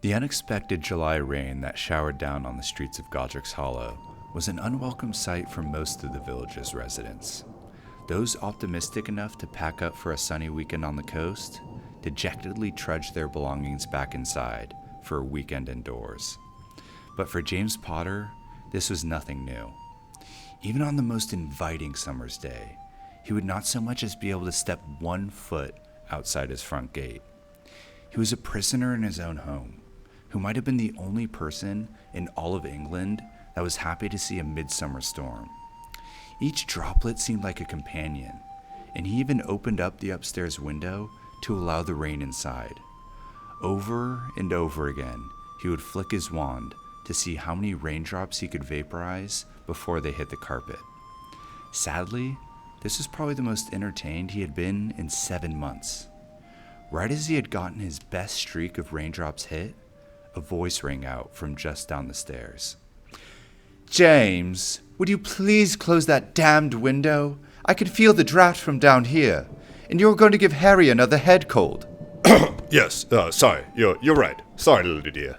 The unexpected July rain that showered down on the streets of Godric's Hollow was an unwelcome sight for most of the village's residents. Those optimistic enough to pack up for a sunny weekend on the coast dejectedly trudged their belongings back inside for a weekend indoors. But for James Potter, this was nothing new. Even on the most inviting summer's day, he would not so much as be able to step 1 foot outside his front gate. He was a prisoner in his own home, who might have been the only person in all of England that was happy to see a midsummer storm. Each droplet seemed like a companion, and he even opened up the upstairs window to allow the rain inside. Over and over again, he would flick his wand to see how many raindrops he could vaporize before they hit the carpet. Sadly, this was probably the most entertained he had been in 7 months. Right as he had gotten his best streak of raindrops hit, a voice rang out from just down the stairs. "James, would you please close that damned window? I can feel the draft from down here, and you're going to give Harry another head cold." Yes, sorry, you're right. Sorry, little dear.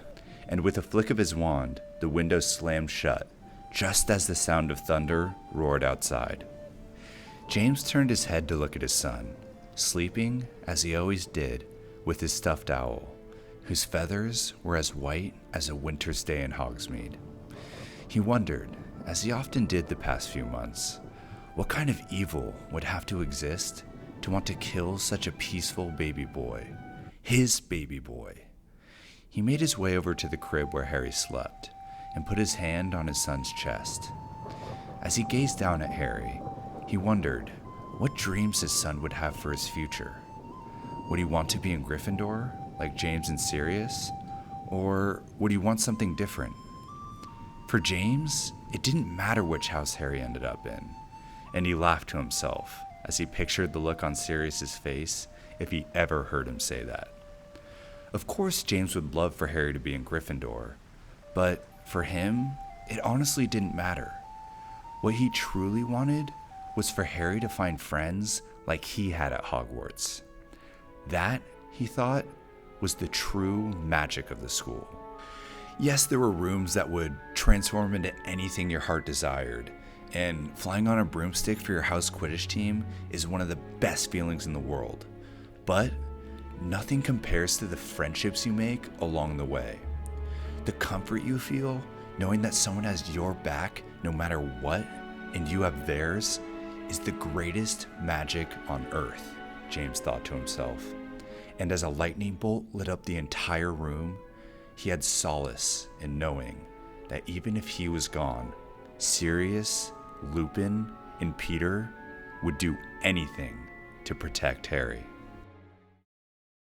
And with a flick of his wand, the window slammed shut, just as the sound of thunder roared outside. James turned his head to look at his son, sleeping, as he always did, with his stuffed owl, whose feathers were as white as a winter's day in Hogsmeade. He wondered, as he often did the past few months, what kind of evil would have to exist to want to kill such a peaceful baby boy, his baby boy. He made his way over to the crib where Harry slept and put his hand on his son's chest. As he gazed down at Harry, he wondered what dreams his son would have for his future. Would he want to be in Gryffindor, like James and Sirius, or would he want something different? For James, it didn't matter which house Harry ended up in, and he laughed to himself as he pictured the look on Sirius's face if he ever heard him say that. Of course, James would love for Harry to be in Gryffindor, but for him, it honestly didn't matter. What he truly wanted was for Harry to find friends like he had at Hogwarts. That, he thought, was the true magic of the school. Yes, there were rooms that would transform into anything your heart desired, and flying on a broomstick for your house Quidditch team is one of the best feelings in the world. But nothing compares to the friendships you make along the way. The comfort you feel knowing that someone has your back no matter what, and you have theirs, is the greatest magic on earth, James thought to himself. And as a lightning bolt lit up the entire room, he had solace in knowing that even if he was gone, Sirius, Lupin, and Peter would do anything to protect Harry.